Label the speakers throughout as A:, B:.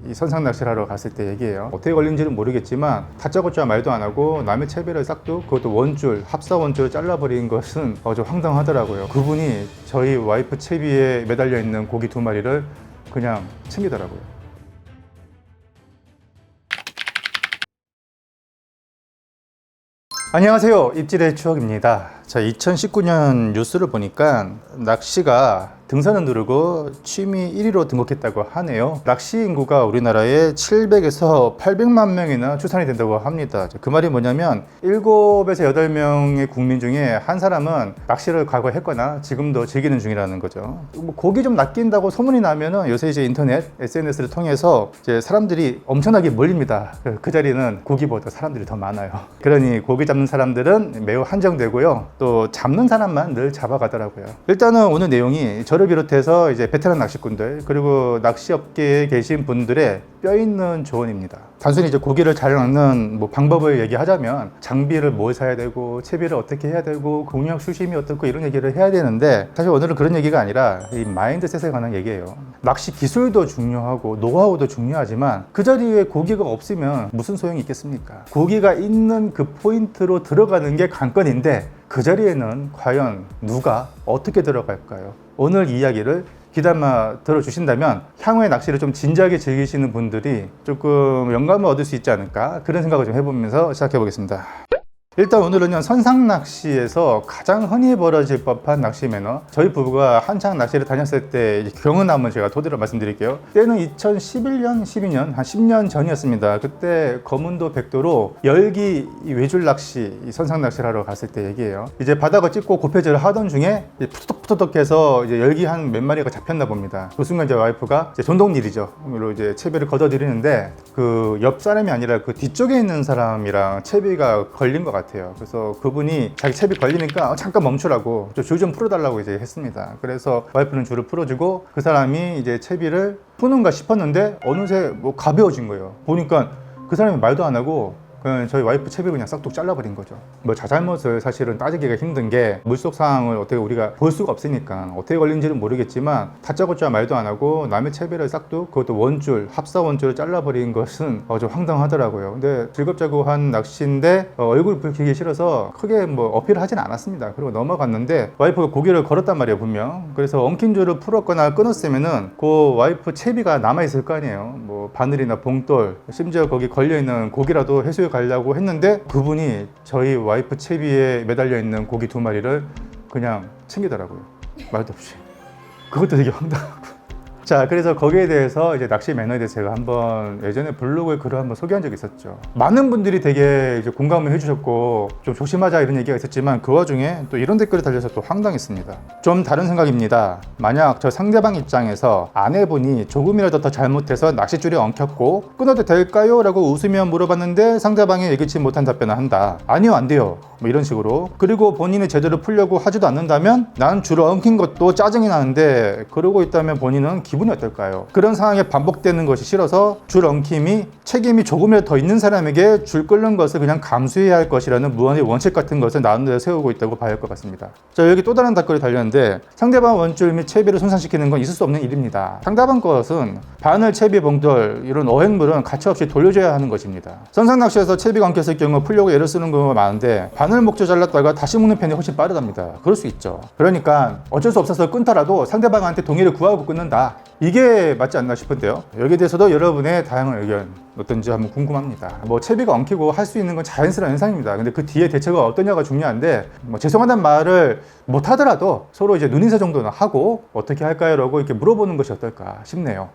A: 이 선상 낚시를 하러 갔을 때 얘기예요. 어떻게 걸린지는 모르겠지만 다짜고짜 말도 안 하고 남의 채비를 싹둑, 그것도 원줄, 합사 원줄 잘라버린 것은 좀 황당하더라고요. 그분이 저희 와이프 채비에 매달려 있는 고기 2마리를 그냥 챙기더라고요. 안녕하세요, 입질의 추억입니다. 자, 2019년 뉴스를 보니까 낚시가 등산을 누르고 취미 1위로 등극했다고 하네요. 낚시 인구가 우리나라에 700에서 800만 명이나 추산이 된다고 합니다. 그 말이 뭐냐면 7에서 8명의 국민 중에 한 사람은 낚시를 과거했거나 지금도 즐기는 중이라는 거죠. 뭐 고기 좀 낚인다고 소문이 나면은 요새 이제 인터넷, SNS를 통해서 이제 사람들이 엄청나게 몰립니다. 그 자리는 고기보다 사람들이 더 많아요. 그러니 고기 잡는 사람들은 매우 한정되고요. 또 잡는 사람만 늘 잡아가더라고요. 일단은 오늘 내용이 저를 비롯해서 이제 베테랑 낚시꾼들 그리고 낚시업계에 계신 분들의 뼈 있는 조언입니다. 단순히 이제 고기를 잘 낚는 방법을 얘기하자면 장비를 뭘 사야 되고 채비를 어떻게 해야 되고 공략 수심이 어떻고 이런 얘기를 해야 되는데 사실 오늘은 그런 얘기가 아니라 이 마인드셋에 관한 얘기예요. 낚시 기술도 중요하고 노하우도 중요하지만 그 자리에 고기가 없으면 무슨 소용이 있겠습니까? 고기가 있는 그 포인트로 들어가는 게 관건인데 그 자리에는 과연 누가 어떻게 들어갈까요? 오늘 이야기를 귀담아 들어주신다면 향후에 낚시를 좀 진지하게 즐기시는 분들이 조금 영감을 얻을 수 있지 않을까 그런 생각을 좀 해보면서 시작해 보겠습니다. 일단 오늘은요, 선상 낚시에서 가장 흔히 벌어질 법한 낚시 매너, 저희 부부가 한창 낚시를 다녔을 때 경험을 한번 제가 토대로 말씀드릴게요. 때는 2011년, 12년, 한 10년 전이었습니다. 그때 거문도 백도로 열기 외줄 낚시, 선상 낚시를 하러 갔을 때 얘기예요. 이제 바닥을 찍고 고패질을 하던 중에 푸덕푸덕해서 이제 열기 한 몇 마리가 잡혔나 봅니다. 그 순간 제 와이프가 이제 전동릴이죠. 이제 채비를 걷어들이는데 그 옆 사람이 아니라 그 뒤쪽에 있는 사람이랑 채비가 걸린 것 같아요. 그래서 그분이 자기 채비 걸리니까 잠깐 멈추라고 줄 좀 풀어달라고 이제 했습니다. 그래서 와이프는 줄을 풀어주고 그 사람이 이제 채비를 푸는가 싶었는데 어느새 가벼워진 거예요. 보니까 그 사람이 말도 안 하고 그냥 저희 와이프 채비를 그냥 싹둑 잘라버린 거죠. 자잘못을 사실은 따지기가 힘든 게 물속 상황을 어떻게 우리가 볼 수가 없으니까 어떻게 걸린지는 모르겠지만 다짜고짜 말도 안 하고 남의 채비를 싹둑, 그것도 원줄, 합사 원줄을 잘라버린 것은 좀 황당하더라고요. 근데 즐겁자고 한 낚시인데 얼굴 붉히기 싫어서 크게 어필을 하진 않았습니다. 그리고 넘어갔는데 와이프가 고기를 걸었단 말이에요, 분명. 그래서 엉킨 줄을 풀었거나 끊었으면은 그 와이프 채비가 남아있을 거 아니에요. 바늘이나 봉돌, 심지어 거기 걸려있는 고기라도 해수욕 가려고 했는데 그분이 저희 와이프 채비에 매달려 있는 고기 2마리를 그냥 챙기더라고요. 말도 없이. 그것도 되게 황당하고. 자, 그래서 거기에 대해서 이제 낚시 매너에 대해서 제가 한번 예전에 블로그에 글을 한번 소개한 적이 있었죠. 많은 분들이 되게 이제 공감을 해주셨고 좀 조심하자 이런 얘기가 있었지만 그 와중에 또 이런 댓글이 달려서 또 황당했습니다. 좀 다른 생각입니다. 만약 저 상대방 입장에서 아내분이 조금이라도 더 잘못해서 낚싯줄이 엉켰고 끊어도 될까요? 라고 웃으며 물어봤는데 상대방이 예기치 못한 답변을 한다. 아니요, 안 돼요. 이런 식으로. 그리고 본인이 제대로 풀려고 하지도 않는다면 난 줄을 엉킨 것도 짜증이 나는데 그러고 있다면 본인은 기분이 어떨까요? 그런 상황에 반복되는 것이 싫어서 줄 엉킴이 책임이 조금이라도 더 있는 사람에게 줄 끓는 것을 그냥 감수해야 할 것이라는 무언의 원칙 같은 것을 나름대로 세우고 있다고 봐야 할 것 같습니다. 자, 여기 또 다른 댓글이 달렸는데 상대방 원줄 및 채비를 손상시키는 건 있을 수 없는 일입니다. 상대방 것은 바늘, 채비, 봉돌 이런 어획물은 가차없이 돌려줘야 하는 것입니다. 선상 낚시에서 채비가 엉켰을 경우 풀려고 애를 쓰는 경우가 많은데 바늘 목줄 잘랐다가 다시 묶는 편이 훨씬 빠르답니다. 그럴 수 있죠. 그러니까 어쩔 수 없어서 끊더라도 상대방한테 동의를 구하고 끊는다. 이게 맞지 않나 싶은데요. 여기에 대해서도 여러분의 다양한 의견 어떤지 한번 궁금합니다. 채비가 엉키고 할 수 있는 건 자연스러운 현상입니다. 근데 그 뒤에 대처가 어떠냐가 중요한데 죄송하다는 말을 못 하더라도 서로 이제 눈인사 정도는 하고 어떻게 할까요? 라고 이렇게 물어보는 것이 어떨까 싶네요.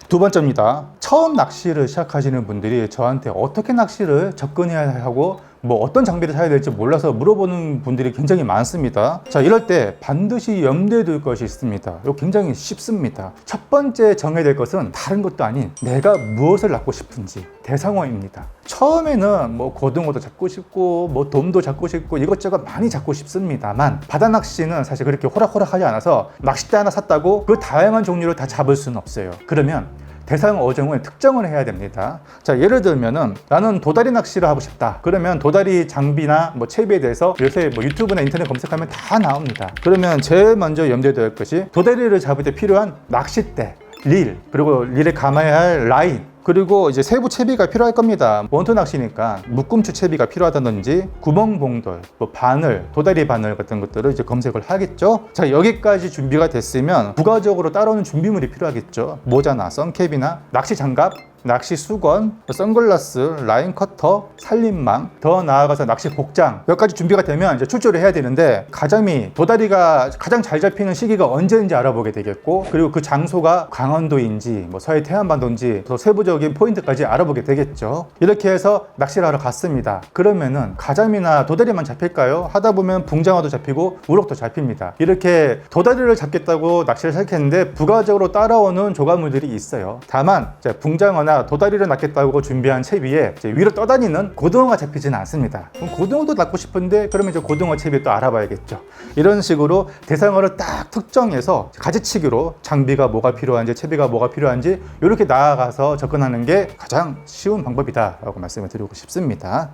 A: 두 번째입니다. 처음 낚시를 시작하시는 분들이 저한테 어떻게 낚시를 접근해야 하고 어떤 장비를 사야 될지 몰라서 물어보는 분들이 굉장히 많습니다. 자, 이럴 때 반드시 염두에 둘 것이 있습니다. 이거 굉장히 쉽습니다. 첫 번째 정해야 될 것은 다른 것도 아닌 내가 무엇을 낚고 싶은지 대상어입니다. 처음에는 고등어도 잡고 싶고 돔도 잡고 싶고 이것저것 많이 잡고 싶습니다만 바다 낚시는 사실 그렇게 호락호락하지 않아서 낚싯대 하나 샀다고 그 다양한 종류를 다 잡을 수는 없어요. 그러면 대상 어종을 특정을 해야 됩니다. 자, 예를 들면은 나는 도다리 낚시를 하고 싶다. 그러면 도다리 장비나 채비에 대해서 요새 유튜브나 인터넷 검색하면 다 나옵니다. 그러면 제일 먼저 염두에 둘 것이 도다리를 잡을 때 필요한 낚싯대, 릴, 그리고 릴에 감아야 할 라인, 그리고 이제 세부 채비가 필요할 겁니다. 원투 낚시니까 묶음추 채비가 필요하다든지 구멍봉돌, 뭐 바늘, 도다리 바늘 같은 것들을 이제 검색을 하겠죠. 자, 여기까지 준비가 됐으면 부가적으로 따라오는 준비물이 필요하겠죠. 모자나 선캡이나 낚시 장갑, 낚시 수건, 선글라스, 라인 커터, 살림망, 더 나아가서 낚시 복장, 몇 가지 준비가 되면 이제 출조를 해야 되는데, 가자미, 도다리가 가장 잘 잡히는 시기가 언제인지 알아보게 되겠고, 그리고 그 장소가 강원도인지 뭐 서해 태안반도인지 더 세부적인 포인트까지 알아보게 되겠죠. 이렇게 해서 낚시를 하러 갔습니다. 그러면은 가자미나 도다리만 잡힐까요? 하다 보면 붕장어도 잡히고 우럭도 잡힙니다. 이렇게 도다리를 잡겠다고 낚시를 시작했는데 부가적으로 따라오는 조과물들이 있어요. 다만 붕장어나 도다리를 낚겠다고 준비한 채비에 위로 떠다니는 고등어가 잡히지는 않습니다. 그럼 고등어도 낚고 싶은데 그러면 이제 고등어 채비 또 알아봐야겠죠. 이런 식으로 대상어를 딱 특정해서 가지치기로 장비가 뭐가 필요한지 채비가 뭐가 필요한지 이렇게 나아가서 접근하는 게 가장 쉬운 방법이다 라고 말씀을 드리고 싶습니다.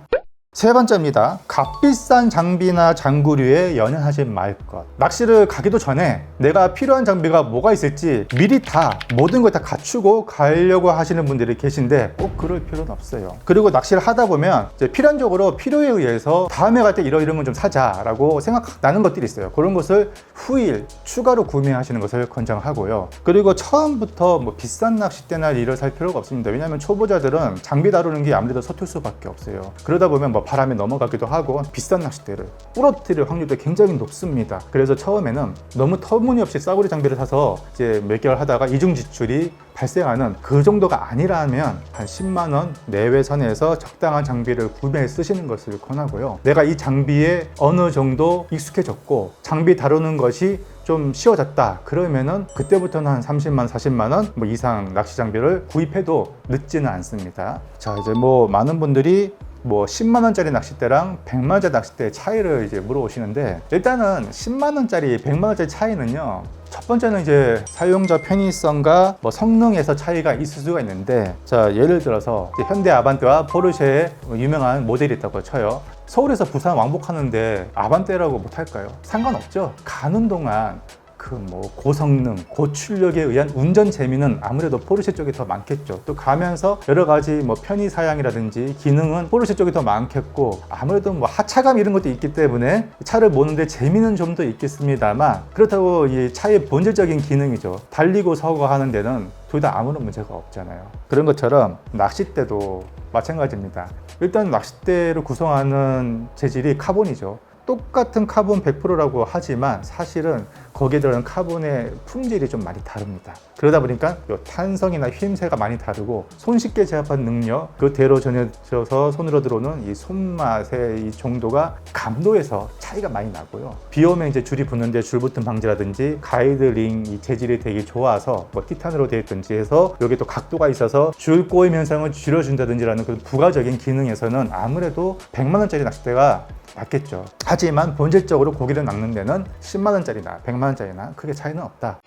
A: 세 번째입니다. 값비싼 장비나 장구류에 연연하지 말 것. 낚시를 가기도 전에 내가 필요한 장비가 뭐가 있을지 미리 다 모든 걸 다 갖추고 가려고 하시는 분들이 계신데 꼭 그럴 필요는 없어요. 그리고 낚시를 하다 보면 이제 필연적으로 필요에 의해서 다음에 갈 때 이런 건 좀 사자라고 생각나는 것들이 있어요. 그런 것을 후일 추가로 구매하시는 것을 권장하고요. 그리고 처음부터 뭐 비싼 낚싯대나 리를 살 필요가 없습니다. 왜냐하면 초보자들은 장비 다루는 게 아무래도 서툴 수밖에 없어요. 그러다 보면 뭐 바람에 넘어가기도 하고 비싼 낚싯대를 부러뜨릴 확률도 굉장히 높습니다. 그래서 처음에는 너무 터무니없이 싸구려 장비를 사서 이제 몇 개월 하다가 이중 지출이 발생하는 그 정도가 아니라면 한 10만 원 내외 선에서 적당한 장비를 구매해 쓰시는 것을 권하고요. 내가 이 장비에 어느 정도 익숙해졌고 장비 다루는 것이 좀 쉬워졌다 그러면은 그때부터는 한 30만 40만 원 뭐 이상 낚시 장비를 구입해도 늦지는 않습니다. 자, 이제 뭐 많은 분들이 뭐 10만 원짜리 낚싯대랑 100만 원짜리 낚싯대의 차이를 이제 물어보시는데, 일단은 10만 원짜리 100만 원짜리 차이는요, 첫 번째는 이제 사용자 편의성과 뭐 성능에서 차이가 있을 수가 있는데, 자, 예를 들어서 현대 아반떼와 포르쉐의 유명한 모델이 있다고 쳐요. 서울에서 부산 왕복하는데 아반떼라고 못할까요? 상관없죠. 가는 동안 그 뭐 고성능, 고출력에 의한 운전 재미는 아무래도 포르쉐 쪽이 더 많겠죠. 또 가면서 여러 가지 뭐 편의 사양이라든지 기능은 포르쉐 쪽이 더 많겠고, 아무래도 뭐 하차감 이런 것도 있기 때문에 차를 모는데 재미는 좀 더 있겠습니다만, 그렇다고 이 차의 본질적인 기능이죠. 달리고 서고 하는 데는 둘 다 아무런 문제가 없잖아요. 그런 것처럼 낚싯대도 마찬가지입니다. 일단 낚싯대를 구성하는 재질이 카본이죠. 똑같은 카본 100%라고 하지만 사실은 거기에 들어가는 카본의 품질이 좀 많이 다릅니다. 그러다 보니까 탄성이나 휘임새가 많이 다르고 손쉽게 제압하는 능력, 그대로 전해져서 손으로 들어오는 이 손맛의 이 정도가 감도에서 차이가 많이 나고요. 비 오면 이제 줄이 붙는데 줄 붙은 방지라든지 가이드링 이 재질이 되게 좋아서 뭐 티탄으로 되어 있든지 해서 여기 또 각도가 있어서 줄 꼬임 현상을 줄여준다든지라는 그 부가적인 기능에서는 아무래도 100만 원짜리 낚싯대가 낫겠죠. 하지만 본질적으로 고기를 낚는 데는 10만 원짜리나 100만 원짜리나 크게 차이는 없다.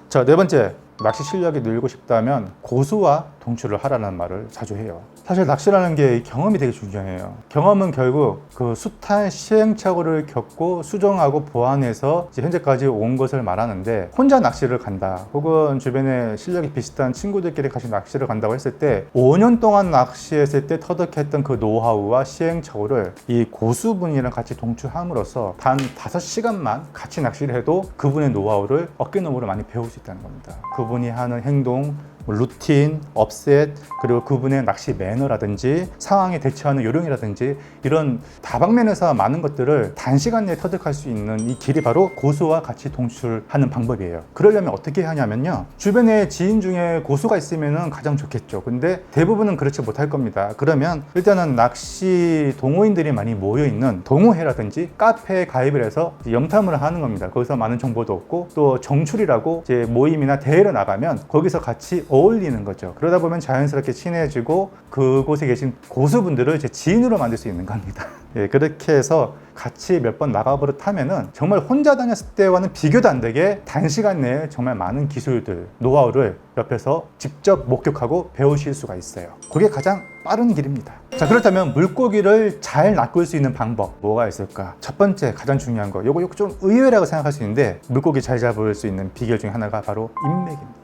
A: 자, 네 번째, 낚시 실력이 늘고 싶다면 고수와 동출을 하라는 말을 자주 해요. 사실 낚시라는 게 경험이 되게 중요해요. 경험은 결국 그 숱한 시행착오를 겪고 수정하고 보완해서 이제 현재까지 온 것을 말하는데, 혼자 낚시를 간다 혹은 주변에 실력이 비슷한 친구들끼리 같이 낚시를 간다고 했을 때 5년 동안 낚시했을 때 터득했던 그 노하우와 시행착오를 이 고수분이랑 같이 동출함으로써 단 5시간만 같이 낚시를 해도 그분의 노하우를 어깨너머로 많이 배울 수 있다는 겁니다. 그분이 하는 행동, 루틴, 업셋, 그리고 그분의 낚시 매너라든지 상황에 대처하는 요령이라든지 이런 다방면에서 많은 것들을 단시간 내에 터득할 수 있는 이 길이 바로 고수와 같이 동출하는 방법이에요. 그러려면 어떻게 하냐면요, 주변에 지인 중에 고수가 있으면 가장 좋겠죠. 근데 대부분은 그렇지 못할 겁니다. 그러면 일단은 낚시 동호인들이 많이 모여있는 동호회라든지 카페에 가입을 해서 염탐을 하는 겁니다. 거기서 많은 정보도 얻고, 또 정출이라고 이제 모임이나 대회를 나가면 거기서 같이 어울리는 거죠. 그러다 보면 자연스럽게 친해지고 그곳에 계신 고수분들을 이제 지인으로 만들 수 있는 겁니다. 예, 그렇게 해서 같이 몇 번 나가버릇하면은 정말 혼자 다녔을 때와는 비교도 안 되게 단시간 내에 정말 많은 기술들, 노하우를 옆에서 직접 목격하고 배우실 수가 있어요. 그게 가장 빠른 길입니다. 자, 그렇다면 물고기를 잘 낚을 수 있는 방법 뭐가 있을까? 첫 번째, 가장 중요한 거, 요거 좀 의외라고 생각할 수 있는데, 물고기 잘 잡을 수 있는 비결 중에 하나가 바로 인맥입니다.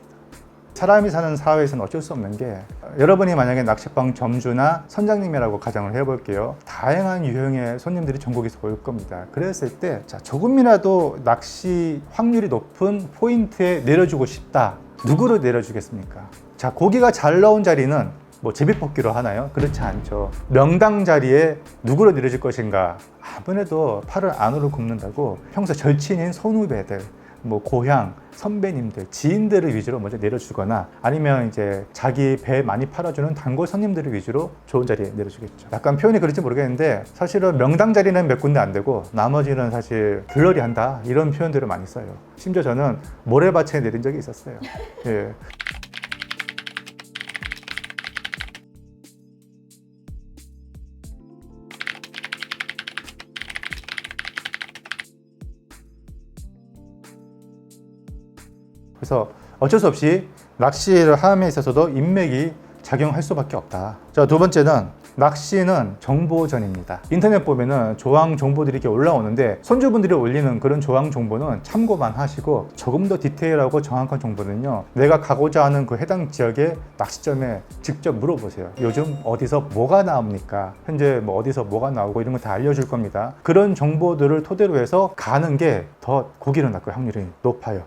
A: 사람이 사는 사회에서는 어쩔 수 없는 게, 여러분이 만약에 낚시방 점주나 선장님이라고 가정을 해볼게요. 다양한 유형의 손님들이 전국에서 올 겁니다. 그랬을 때 조금이라도 낚시 확률이 높은 포인트에 내려주고 싶다. 누구로 내려주겠습니까? 자, 고기가 잘 나온 자리는 뭐 제비뽑기로 하나요? 그렇지 않죠. 명당 자리에 누구로 내려줄 것인가? 아무래도 팔을 안으로 굽는다고 평소 절친인 선후배들, 뭐 고향, 선배님들, 지인들을 위주로 먼저 내려주거나, 아니면 이제 자기 배 많이 팔아주는 단골 손님들을 위주로 좋은 자리에 내려주겠죠. 약간 표현이 그럴지 모르겠는데, 사실은 명당 자리는 몇 군데 안 되고 나머지는 사실 들러리 한다, 이런 표현들을 많이 써요. 심지어 저는 모래밭에 내린 적이 있었어요. 예. 그래서 어쩔 수 없이 낚시를 함에 있어서도 인맥이 작용할 수밖에 없다. 자, 두 번째는 낚시는 정보전입니다. 인터넷 보면은 조항 정보들이 이렇게 올라오는데, 손주분들이 올리는 그런 조항 정보는 참고만 하시고, 조금 더 디테일하고 정확한 정보는요, 내가 가고자 하는 그 해당 지역의 낚시점에 직접 물어보세요. 요즘 어디서 뭐가 나옵니까? 현재 뭐 어디서 뭐가 나오고 이런 거 다 알려줄 겁니다. 그런 정보들을 토대로 해서 가는 게 더 고기를 낚을 확률이 높아요.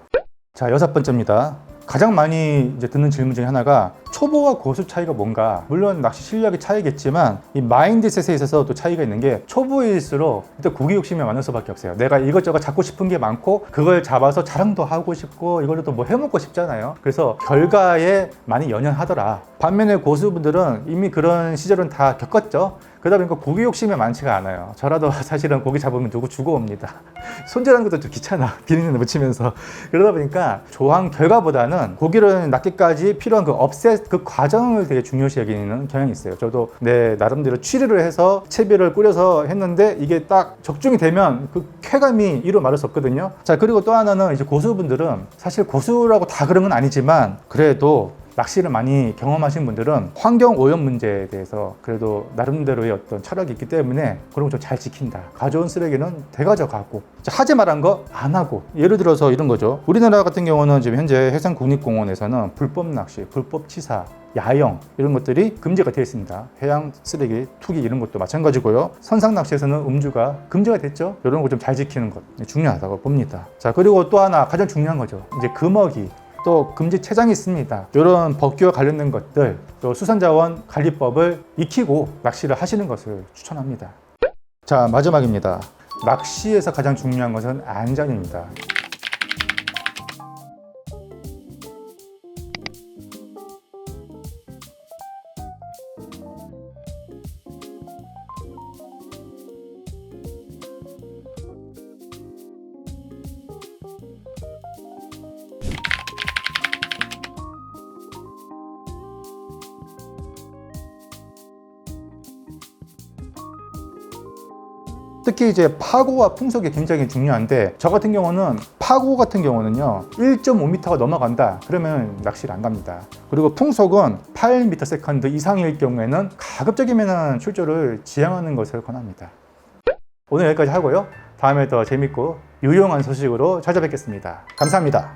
A: 자, 여섯 번째입니다. 가장 많이 이제 듣는 질문 중에 하나가 초보와 고수 차이가 뭔가. 물론 낚시 실력의 차이겠지만 이 마인드셋에 있어서 또 차이가 있는 게, 초보일수록 일단 고기 욕심이 많을 수밖에 없어요. 내가 이것저것 잡고 싶은 게 많고, 그걸 잡아서 자랑도 하고 싶고, 이걸로 또 뭐 해먹고 싶잖아요. 그래서 결과에 많이 연연하더라. 반면에 고수분들은 이미 그런 시절은 다 겪었죠. 그러다 보니까 고기 욕심이 많지가 않아요. 저라도 사실은 고기 잡으면 누구 주고 옵니다. 손질하는 것도 좀 귀찮아. 비린내 묻히면서. 그러다 보니까 조항 결과보다는 고기를 낚기까지 필요한 그 업셋, 그 과정을 되게 중요시 여기는 경향이 있어요. 저도 내 나름대로 취리를 해서 채비를 꾸려서 했는데, 이게 딱 적중이 되면 그 쾌감이 이루 말할 수 없거든요. 자, 그리고 또 하나는 이제 고수분들은, 사실 고수라고 다 그런 건 아니지만 그래도 낚시를 많이 경험하신 분들은 환경 오염 문제에 대해서 그래도 나름대로의 어떤 철학이 있기 때문에 그런 거 좀 잘 지킨다. 가져온 쓰레기는 되가져가고, 하지 말한 거 안 하고. 예를 들어서 이런 거죠. 우리나라 같은 경우는 지금 현재 해상국립공원에서는 불법 낚시, 불법 치사, 야영 이런 것들이 금지가 되어 있습니다. 해양 쓰레기, 투기 이런 것도 마찬가지고요. 선상 낚시에서는 음주가 금지가 됐죠. 이런 거 좀 잘 지키는 것 중요하다고 봅니다. 자, 그리고 또 하나 가장 중요한 거죠. 이제 금어기. 또 금지 체장이 있습니다. 이런 법규와 관련된 것들, 또 수산자원 관리법을 익히고 낚시를 하시는 것을 추천합니다. 자, 마지막입니다. 낚시에서 가장 중요한 것은 안전입니다. 특히 이제 파고와 풍속이 굉장히 중요한데, 저 같은 경우는 파고 같은 경우는요 1.5m가 넘어간다 그러면 낚시를 안 갑니다. 그리고 풍속은 8m/s 이상일 경우에는 가급적이면 출조를 지양하는 것을 권합니다. 오늘 여기까지 하고요, 다음에 더 재밌고 유용한 소식으로 찾아뵙겠습니다. 감사합니다.